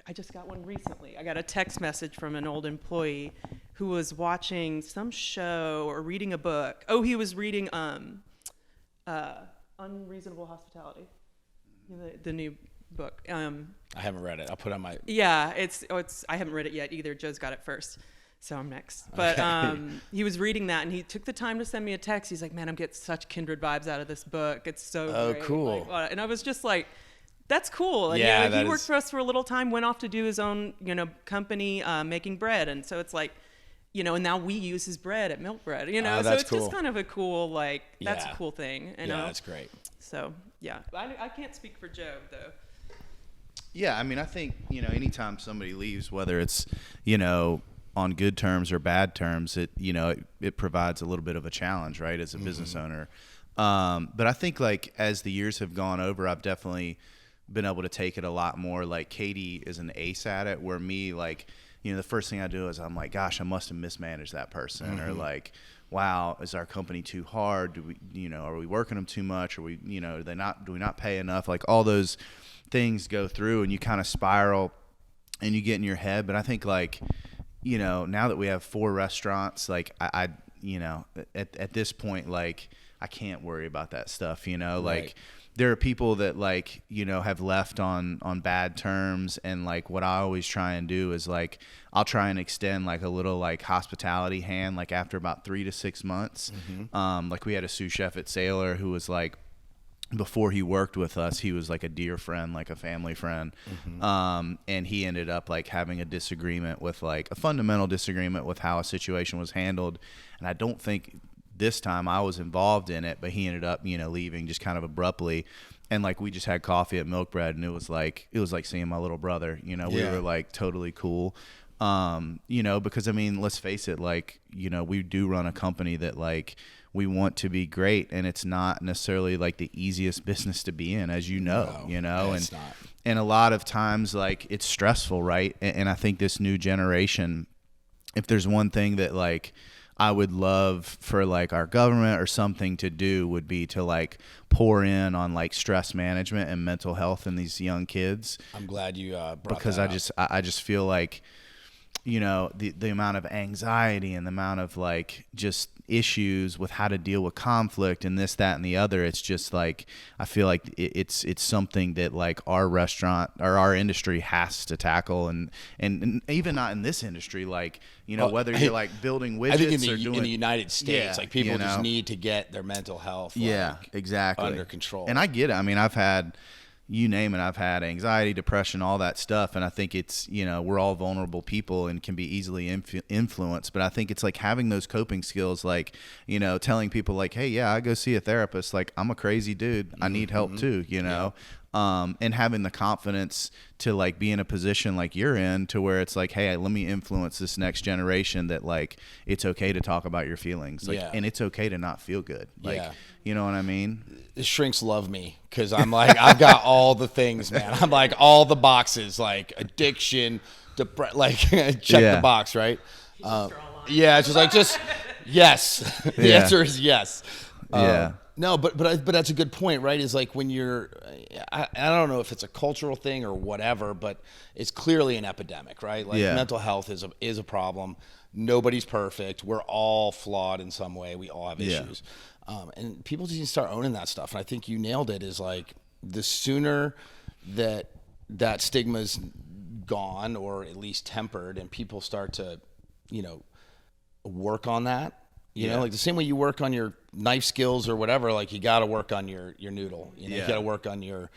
I just got one recently. I got a text message from an old employee who was watching some show or reading a book. Oh, he was reading Unreasonable Hospitality. The new book. I haven't read it. I'll put it on my. Yeah, it's. I haven't read it yet either. Joe's got it first, so I'm next. But he was reading that, and he took the time to send me a text. He's like, "Man, I'm getting such Kindred vibes out of this book. It's so great." Cool. Like, and I was just like, "That's cool." And, he worked for us for a little time, went off to do his own, company making bread, and so it's like, and now we use his bread at Milkbread. So it's just kind of a cool, like, that's a cool thing. Yeah, that's great. So yeah, I can't speak for Joe though. Yeah, I mean, I think, anytime somebody leaves, whether it's, on good terms or bad terms, it provides a little bit of a challenge, right, as a business owner. But I think, like, as the years have gone over, I've definitely been able to take it a lot more. Like, Katy is an ace at it, where me, like, the first thing I do is I'm like, gosh, I must have mismanaged that person, or like, wow, is our company too hard? Do we, are we working them too much? Are we, do we not pay enough? Like, all those things go through and you kind of spiral and you get in your head. But I think, like, now that we have 4 restaurants, like I at this point, like, I can't worry about that stuff, like there are people that, like, have left on bad terms, and like what I always try and do is, like, I'll try and extend like a little, like, hospitality hand, like after about 3 to 6 months. Like, we had a sous chef at Sailor who was like, before he worked with us, he was like a dear friend, like a family friend. And he ended up, like, having a disagreement with, like, a fundamental disagreement with how a situation was handled. And I don't think this time I was involved in it, but he ended up, leaving just kind of abruptly. And like, we just had coffee at Milkbread, and it was like seeing my little brother, we were like totally cool. Because I mean, let's face it, like, we do run a company that, like, we want to be great, and it's not necessarily like the easiest business to be in, as it's not. And a lot of times, like, it's stressful, right? And I think this new generation, if there's one thing that, like, I would love for, like, our government or something to do, would be to, like, pour in on, like, stress management and mental health in these young kids. I'm glad you brought because that up. I just feel like, the amount of anxiety and the amount of, like, just issues with how to deal with conflict and this, that, and the other. It's just like, I feel like it's something that, like, our restaurant or our industry has to tackle, and even not in this industry, like, whether you're like building widgets, I think in the United States, like, people just need to get their mental health, exactly, under control. And I get it. I mean, I've had, you name it, I've had anxiety, depression, all that stuff. And I think it's, we're all vulnerable people and can be easily influenced. But I think it's like having those coping skills, like, telling people, like, hey, yeah, I go see a therapist. Like, I'm a crazy dude. I need help too, and having the confidence to like be in a position like you're in, to where it's like, hey, let me influence this next generation, that like it's okay to talk about your feelings, like, and it's okay to not feel good, like, you know what I mean? The shrinks love me because I'm like, I've got all the things, man. I'm like all the boxes, like addiction, like check the box, right? It's just like, yes. The answer is yes. No, but that's a good point, right? Is like when you're, I don't know if it's a cultural thing or whatever, but it's clearly an epidemic, right? Like mental health is a problem. Nobody's perfect. We're all flawed in some way. We all have issues. And people just need to start owning that stuff. And I think you nailed it, is like the sooner that stigma's gone, or at least tempered, and people start to, work on that. You know, like the same way you work on your knife skills or whatever, like you got to work on your noodle. You got to work on your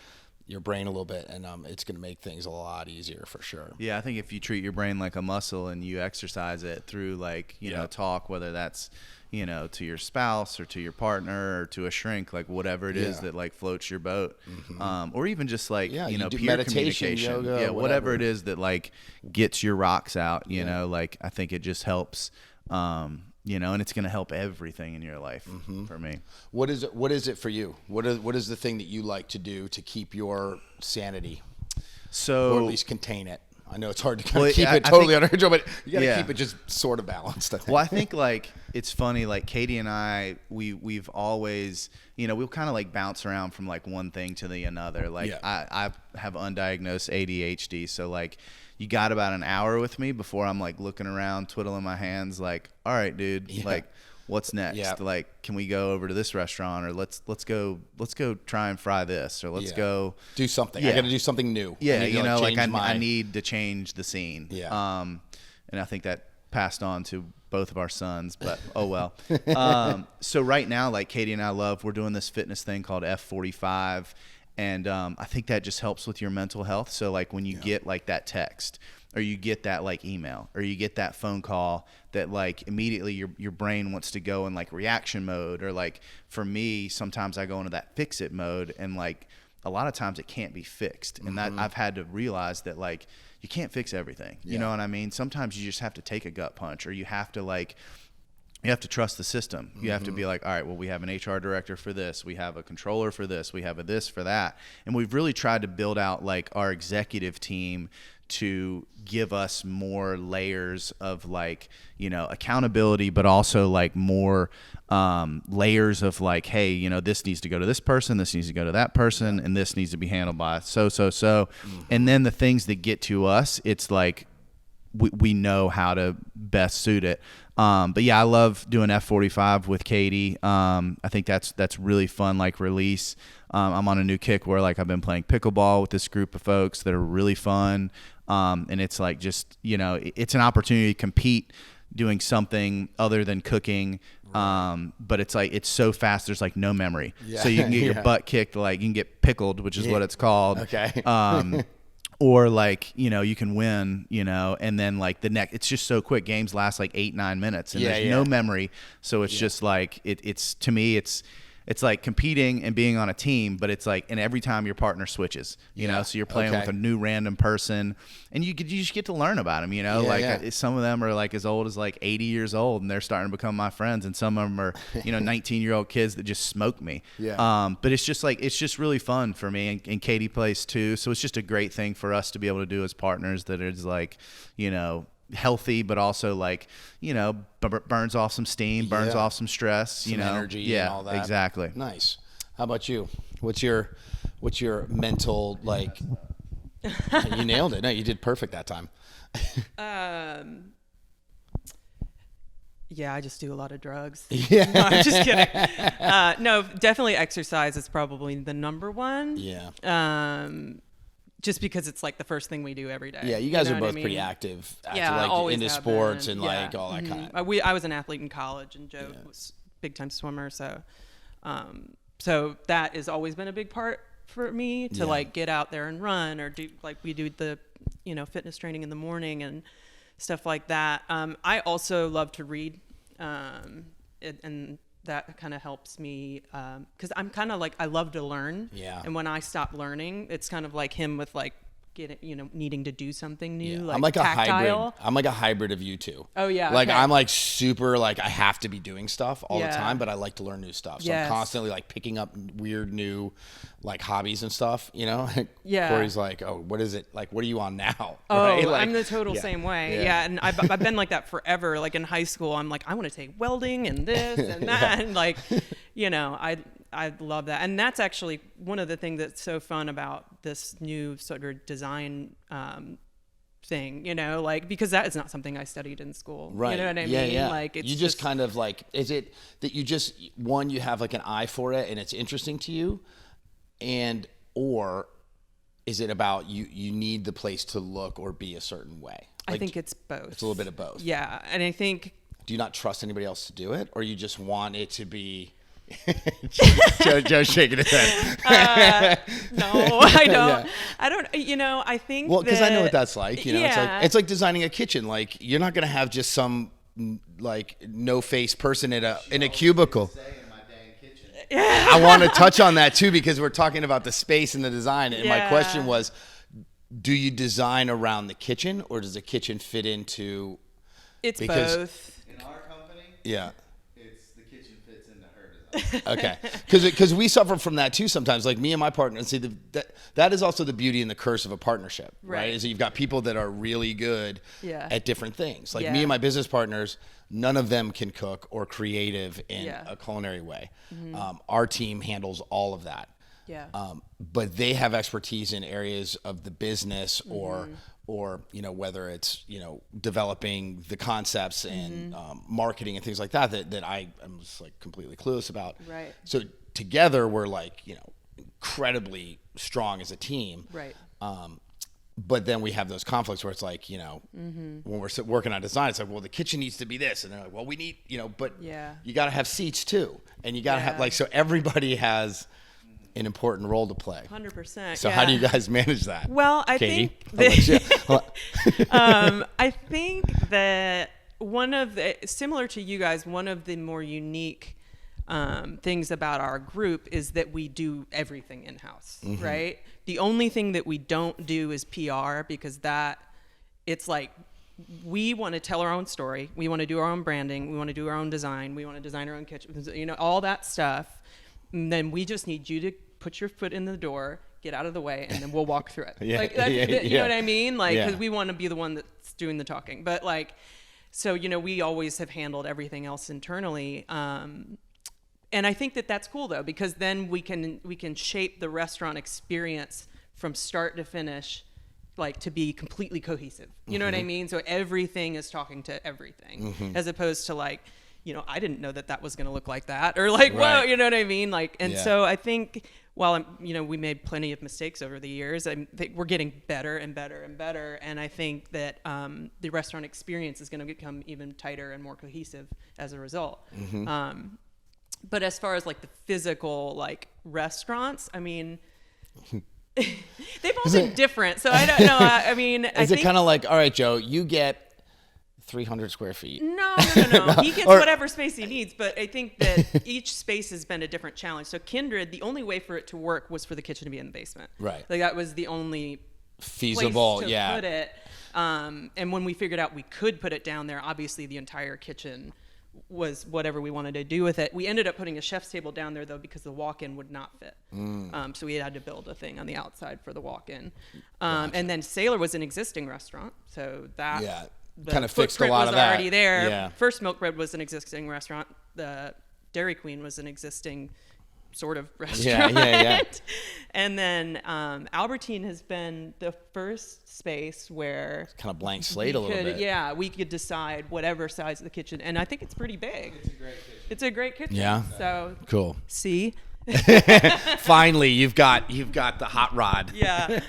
brain a little bit, and it's going to make things a lot easier for sure. Yeah, I think if you treat your brain like a muscle and you exercise it through like, you know, talk, whether that's, to your spouse or to your partner or to a shrink, like whatever it is that like floats your boat, or even just like, peer meditation, communication, yoga, whatever it is that like gets your rocks out, like I think it just helps, and it's going to help everything in your life for me. What is it for you? What is the thing that you like to do to keep your sanity? Or at least contain it. I know it's hard to kind of keep it totally under control, but you got to keep it just sort of balanced, I think. Well, I think like it's funny, like Katie and I, we've always, we'll kind of like bounce around from like one thing to the another. Like I have undiagnosed ADHD, so like you got about an hour with me before I'm like looking around, twiddling my hands, like, all right, dude, like, what's next? Like, can we go over to this restaurant, or let's go try and fry this, or let's go do something. I got to do something new. I need to change the scene. And I think that passed on to both of our sons, but oh well. So right now, like Katie and I we're doing this fitness thing called F45. And I think that just helps with your mental health. So like when you get like that text, or you get that like email, or you get that phone call, that like immediately your brain wants to go in like reaction mode, or like for me, sometimes I go into that fix it mode, and like a lot of times it can't be fixed. And that I've had to realize that like you can't fix everything. You know what I mean? Sometimes you just have to take a gut punch, or you have to trust the system. You have to be like, all right, well, we have an HR director for this. We have a controller for this. We have a this for that. And we've really tried to build out like our executive team to give us more layers of like, accountability, but also like more layers of like, hey, this needs to go to this person, this needs to go to that person, and this needs to be handled by so. And then the things that get to us, it's like, we know how to best suit it. But yeah, I love doing F45 with Katie. I think that's really fun, like release. I'm on a new kick where like I've been playing pickleball with this group of folks that are really fun. And it's like just, it's an opportunity to compete doing something other than cooking. But it's like, it's so fast. There's like no memory. So you can get your butt kicked, like you can get pickled, which is what it's called. Okay. Or like, you can win, and then like the next, it's just so quick. Games last like 8-9 minutes, and there's no memory. So it's just like, it's to me, it's like competing and being on a team, but it's like, and every time your partner switches, so you're playing with a new random person, and you just get to learn about them, some of them are like as old as like 80 years old, and they're starting to become my friends, and some of them are, 19-year-old kids that just smoke me. But it's just like, it's just really fun for me, and Katie plays too. So it's just a great thing for us to be able to do as partners, that is like, healthy, but also like, burns off some steam, burns off some stress, some energy, and all that. Exactly. Nice. How about you? What's your mental, like, you nailed it. No, you did perfect that time. Yeah, I just do a lot of drugs. Yeah. No, I'm just kidding. No, definitely exercise is probably the number one. Yeah. Just because it's like the first thing we do every day. Yeah, you guys are both pretty active. Always into sports and like all that kind of. I was an athlete in college, and Joe was a big time swimmer, so that has always been a big part for me to like get out there and run, or do like we do the fitness training in the morning and stuff like that. I also love to read, and that kind of helps me because I'm kind of like I love to learn. Yeah. And when I stop learning, it's kind of like him with like needing to do something new. Yeah. Like I'm like tactile. a hybrid. I'm like a hybrid of you two. Oh yeah. Like okay. I'm like super like I have to be doing stuff all the Yeah. time, but I like to learn new stuff. So Yes. I'm constantly like picking up weird new like hobbies and stuff, you know? Yeah. Corey's like, "Oh, what is it? Like what are you on now?" Oh, right? Like, I'm the total yeah. same way. Yeah. Yeah, and I've been like that forever. Like in high school, I'm like, I want to take welding and this and that, and like, I love that. And that's actually one of the things that's so fun about this new sort of design thing, like because that is not something I studied in school. Right. You know what I yeah, mean? Yeah. Like it's you just kind of like, is it that you just, one, you have like an eye for it and it's interesting to you, or is it about you need the place to look or be a certain way? Like, I think it's both. It's a little bit of both. Yeah. And I think, do you not trust anybody else to do it, or you just want it to be Joe's shaking his head. no, I don't. Yeah. I don't. I think. Well, because I know what that's like. Yeah. It's like designing a kitchen. Like you're not gonna have just some like no face person in a cubicle. Yeah. I want to touch on that too because we're talking about the space and the design. And my Yeah. question was, do you design around the kitchen, or does the kitchen fit into? It's because- both. In our company, Yeah. it's the kitchen fits into her design. Okay, because we suffer from that too sometimes. Like me and my partner, and see that is also the beauty and the curse of a partnership, right? Is that you've got people that are really good Yeah. at different things. Like Yeah. me and my business partners, none of them can cook or creative in Yeah. a culinary way. Our team handles all of that. Yeah. But they have expertise in areas of the business or whether it's developing the concepts and marketing and things like that I am just like completely clueless about. Right. So together we're like incredibly strong as a team. Right. But then we have those conflicts where it's like when we're working on design, it's like, well, the kitchen needs to be this, and they're like, well, we need but Yeah. you got to have seats too, and you got to have Yeah. so everybody has an important role to play. 100%. So how do you guys manage that? Well, I Katie? think I think that similar to you guys, one of the more unique things about our group is that we do everything in-house, right? The only thing that we don't do is PR because it's like we want to tell our own story. We want to do our own branding. We want to do our own design. We want to design our own kitchen, all that stuff. And then we just need you to put your foot in the door, get out of the way, and then we'll walk through it. Yeah, You know what I mean? Like, Yeah. because we want to be the one that's doing the talking. But like, so, we always have handled everything else internally. And I think that that's cool though, because then we can shape the restaurant experience from start to finish, like to be completely cohesive. You know what I mean? So everything is talking to everything, as opposed to like, I didn't know that was going to look like that, or like, Right. whoa, you know what I mean? Like, and Yeah. so I think while we made plenty of mistakes over the years, I think we're getting better and better and better. And I think that the restaurant experience is going to become even tighter and more cohesive as a result. But as far as like the physical like restaurants, I mean, they've all been different. So I don't know. I mean, Is it kind of like, all right, Joe, you get 300 square feet? No. He gets whatever space he needs, but I think that each space has been a different challenge. So Kindred, the only way for it to work was for the kitchen to be in the basement. Right. Like that was the only Feasible, place to yeah. put it. And when we figured out we could put it down there, obviously the entire kitchen was whatever we wanted to do with it. We ended up putting a chef's table down there though because the walk-in would not fit. So we had to build a thing on the outside for the walk-in. And then Sailor was an existing restaurant, so that Yeah. the Kind of fixed a footprint lot was of that. already there. Yeah. First Milkbread was an existing restaurant. The Dairy Queen was an existing sort of restaurant. Yeah. And then Albertine has been the first space where Kind of blank slate a little bit. Yeah, we could decide whatever size of the kitchen, and I think it's pretty big. It's a great kitchen. Yeah. So Cool. see. Finally, you've got the hot rod. Yeah.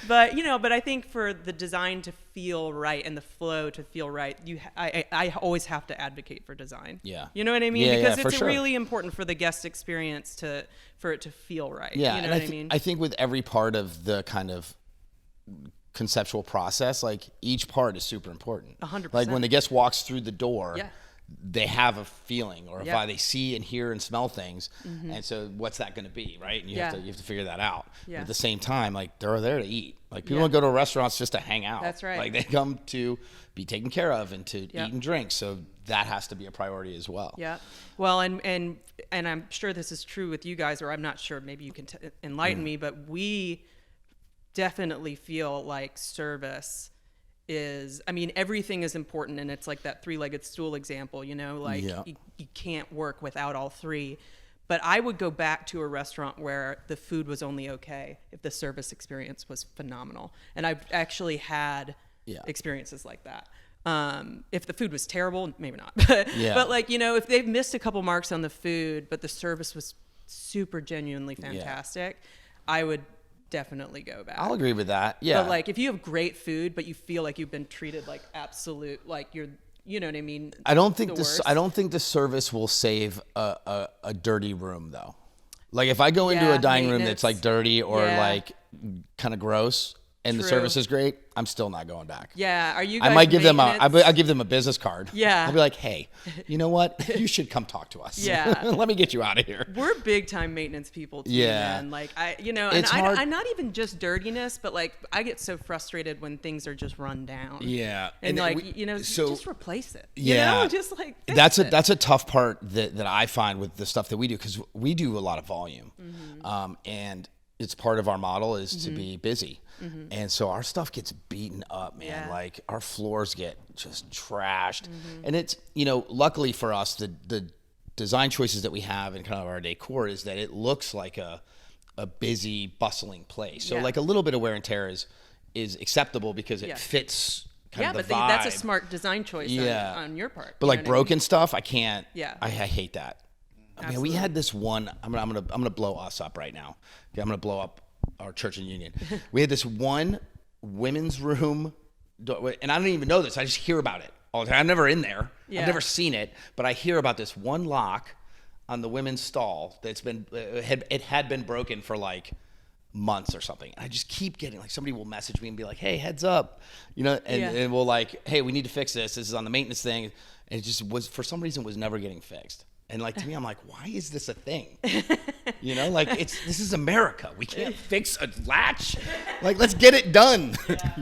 But I think for the design to feel right and the flow to feel right, I always have to advocate for design. Yeah. You know what I mean? Yeah, because for it's sure. really important for the guest experience for it to feel right. Yeah, You know and what I mean? I think with every part of the kind of conceptual process, like each part is super important. 100%. Like when the guest walks through the door, Yeah. they have a feeling, or Yep. if they see and hear and smell things, and so what's that going to be, right? And you have to figure that out. Yeah. But at the same time, like, they're there to eat. Like, people Yeah. don't go to restaurants just to hang out. That's right. Like, they come to be taken care of and to Yep. eat and drink. So that has to be a priority as well. Yeah. Well, and I'm sure this is true with you guys, or I'm not sure. Maybe you can enlighten me, but we definitely feel like service is, I mean, everything is important, and it's like that three-legged stool example, you know, like Yeah. you can't work without all three. But I would go back to a restaurant where the food was only okay if the service experience was phenomenal. And I've actually had experiences like that. If the food was terrible, maybe not. But like, you know, if they've missed a couple marks on the food, but the service was super genuinely fantastic, I would definitely go back. I'll agree with that. Yeah. But like, if you have great food, but you feel like you've been treated like absolute, like you're, you know what I mean? I don't think worst. I don't think the service will save a dirty room though. Like, if I go into Yeah, a dining room maintenance. that's like dirty or Yeah. like kind of gross, and the True. service is great, I'm still not going back. Yeah. Are you I guys might give them maintenance? I'll give them a business card. Yeah. I'll be like, hey, you know what? You should come talk to us. Yeah. Let me get you out of here. We're big time maintenance people too, Yeah. man. Like and It's hard. I'm not even just dirtiness, but like I get so frustrated when things are just run down. Yeah. And like, we- just replace it. Yeah. You know, just like fix that's it. a tough part that I find with the stuff that we do, because we do a lot of volume, and it's part of our model is to be busy, and so our stuff gets beaten up, man. Yeah. Like, our floors get just trashed, and it's, you know, luckily for us, the design choices that we have in kind of our decor is that it looks like a busy, bustling place. So Yeah. like, a little bit of wear and tear is acceptable because it Yeah. fits kind Yeah, of the but vibe. that's a smart design choice Yeah. on your part. But you like, know what I mean? broken stuff, I can't. Yeah. I hate that. I mean, we Absolutely. had this one. I'm gonna blow us up right now. Okay, I'm gonna blow up our church and union. We had this one women's room, and I don't even know this. I just hear about it all the time. I'm never in there. Yeah. I've never seen it, but I hear about this one lock on the women's stall that's been it had been broken for like months or something. And I just keep getting, like, somebody will message me and be like, hey, heads up, you know, and we'll like, hey, we need to fix this. This is on the maintenance thing. And it just was, for some reason, was never getting fixed. And like, to me, I'm like, why is this a thing? You know, like, this is America. We can't fix a latch. Like, let's get it done.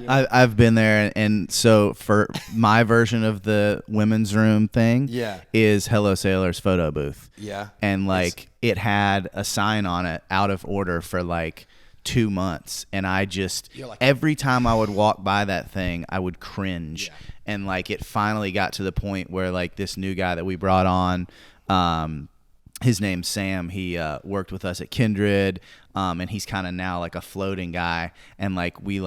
I've been there, and so for my version of the women's room thing, is Hello Sailor's photo booth. Yeah. And like, it had a sign on it, out of order for like 2 months, and I just every time I would walk by that thing, I would cringe. And like, it finally got to the point where like, this new guy that we brought on, his name's Sam. He worked with us at Kindred, and he's kind of now like a floating guy. And like, we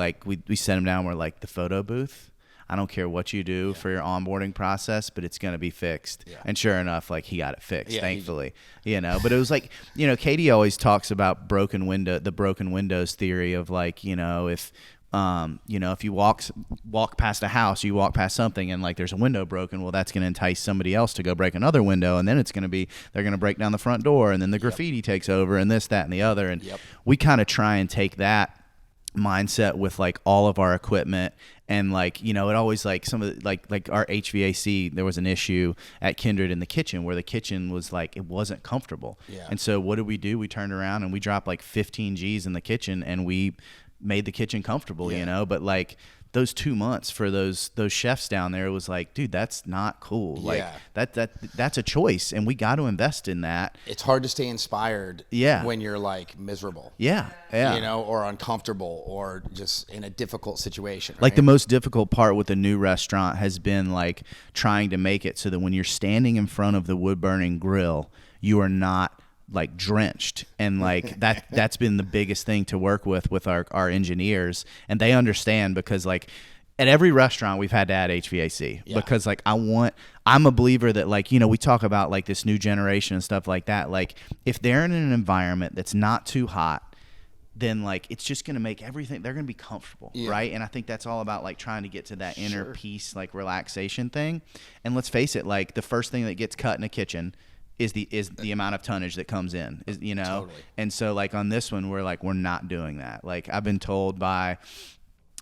set him down. We're like, the photo booth, I don't care what you do for your onboarding process, but it's gonna be fixed. And sure enough, like, he got it fixed, thankfully. You know, but it was like, you know, Katie always talks about the broken windows theory of like, you know, if you walk past a house, you walk past something, and like, there's a window broken, well, that's going to entice somebody else to go break another window, and then they're going to break down the front door, and then the graffiti takes over, and this, that, and the other. And we kind of try and take that mindset with like all of our equipment. And like, you know, it always, like, some of the, like our HVAC, there was an issue at Kindred in the kitchen where the kitchen was like, it wasn't comfortable. And so what did we do? We turned around and we dropped like 15 G's in the kitchen, and we made the kitchen comfortable, you know. But like, those 2 months for those chefs down there, it was like, dude, that's not cool. Like, that's a choice, and we got to invest in that. It's hard to stay inspired when you're like miserable. You know, or uncomfortable, or just in a difficult situation. Like, the most difficult part with the new restaurant has been like trying to make it so that when you're standing in front of the wood burning grill, you are not like drenched. And like, that's been the biggest thing to work with our engineers, and they understand, because like, at every restaurant we've had to add HVAC because like, I'm a believer that, like, you know, we talk about like this new generation and stuff like that. Like, if they're in an environment that's not too hot, then like, it's just going to make everything, they're going to be comfortable. Right. And I think that's all about like trying to get to that inner peace, like relaxation thing. And let's face it, like, the first thing that gets cut in a kitchen is the amount of tonnage that comes in, is, you know. And so like, on this one, we're not doing that. Like, I've been told by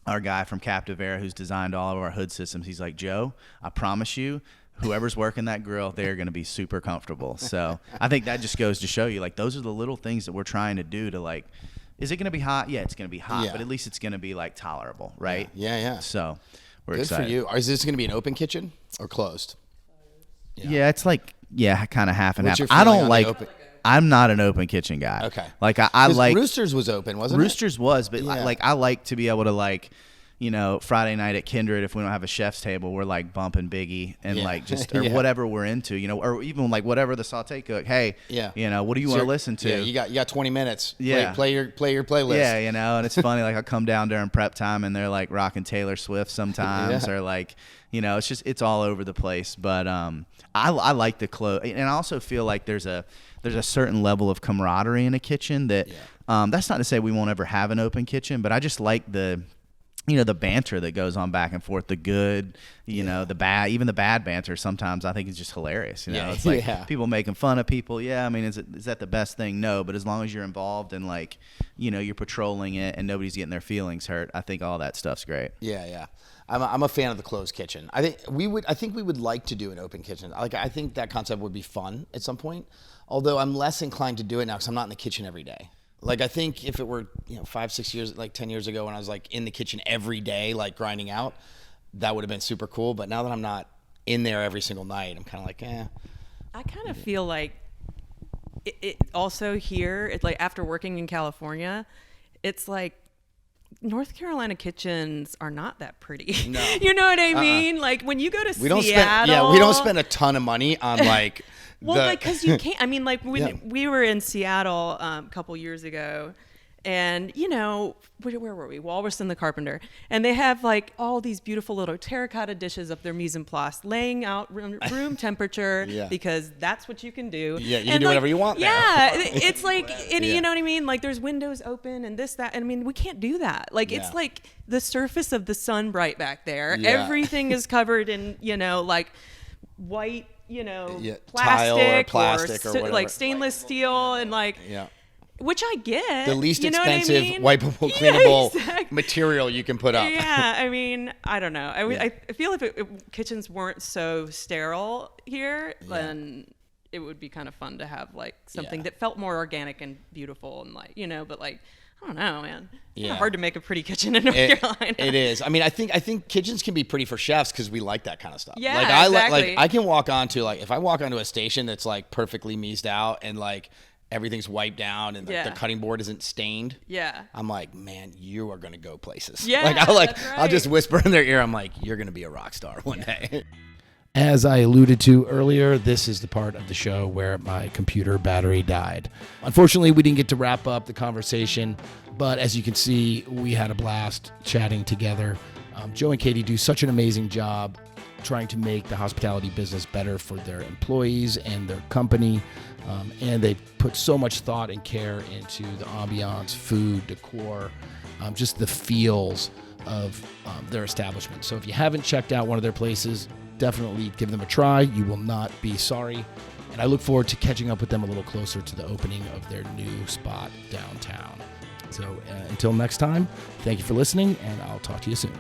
our guy from Captive Air, who's designed all of our hood systems, he's like, Joe, I promise you, whoever's working that grill, they're going to be super comfortable. So I think that just goes to show you, like, those are the little things that we're trying to do to, like, is it going to be hot? Yeah, it's going to be hot, Yeah. but at least it's going to be, like, tolerable, right? Yeah. So we're Good excited. for you. Is this going to be an open kitchen or closed? Yeah, it's like, kind of half and What's half. your I feeling don't on like. the open- I'm not an open kitchen guy. Okay. Like I 'Cause like Roosters was open, wasn't it? Roosters was, but Yeah. I like to be able to, like, Friday night at Kindred, if we don't have a chef's table, we're like bumping Biggie and Yeah. like just or Yeah. whatever we're into, or even like whatever the saute cook. Hey, what do you want to listen to? Yeah, you got 20 minutes. Yeah. Play your playlist. Yeah, and it's funny. Like I come down during prep time and they're like rocking Taylor Swift sometimes, Yeah. or like it's all over the place. But I like the clothes, and I also feel like there's a certain level of camaraderie in a kitchen that that's not to say we won't ever have an open kitchen, but I just like the banter that goes on back and forth, the good, the bad, even the bad banter. Sometimes I think it's just hilarious. It's like people making fun of people. Yeah, I mean, is that the best thing? No, but as long as you're involved and like, you're patrolling it and nobody's getting their feelings hurt, I think all that stuff's great. Yeah. I'm a fan of the closed kitchen. I think we would like to do an open kitchen. Like I think that concept would be fun at some point. Although I'm less inclined to do it now because I'm not in the kitchen every day. Like I think if it were 5-6 years, like 10 years ago when I was like in the kitchen every day, like grinding out, that would have been super cool. But now that I'm not in there every single night, I'm kind of like, I kind of feel like it also here, it's like after working in California, it's like North Carolina kitchens are not that pretty. No. You know what I mean? Like when you go to we don't Seattle, we don't spend a ton of money on like. Well, because you can't. I mean, like when we were in Seattle a couple years ago, and where were we? Walrus and the Carpenter, and they have like all these beautiful little terracotta dishes up their mise en place, laying out room temperature because that's what you can do. Yeah, you can do whatever you want there. Yeah, it's like you know what I mean. Like there's windows open and this that. And I mean, we can't do that. Like it's like the surface of the sun bright back there. Yeah. Everything is covered in like white. Tile or plastic or whatever. like stainless steel and like, which I get. The least expensive what I mean? wipeable, cleanable material you can put up. Yeah, I mean, I don't know. I feel if kitchens weren't so sterile here, then it would be kind of fun to have like something that felt more organic and beautiful and like, but like, I don't know, man. It's kinda hard to make a pretty kitchen in North Carolina. It is. I mean, I think kitchens can be pretty for chefs because we like that kind of stuff. Yeah, like exactly. I can walk onto if I walk onto a station that's like perfectly meased out and like everything's wiped down and the cutting board isn't stained. Yeah. I'm like, man, you are gonna go places. Yeah. That's right. I'll just whisper in their ear. I'm like, you're gonna be a rock star one day. As I alluded to earlier, this is the part of the show where my computer battery died. Unfortunately, we didn't get to wrap up the conversation, but as you can see, we had a blast chatting together. Joe and Katy do such an amazing job trying to make the hospitality business better for their employees and their company, and they put so much thought and care into the ambiance, food, decor, just the feels of their establishment. So if you haven't checked out one of their places, definitely give them a try. You will not be sorry. And I look forward to catching up with them a little closer to the opening of their new spot downtown. So until next time, thank you for listening, and I'll talk to you soon.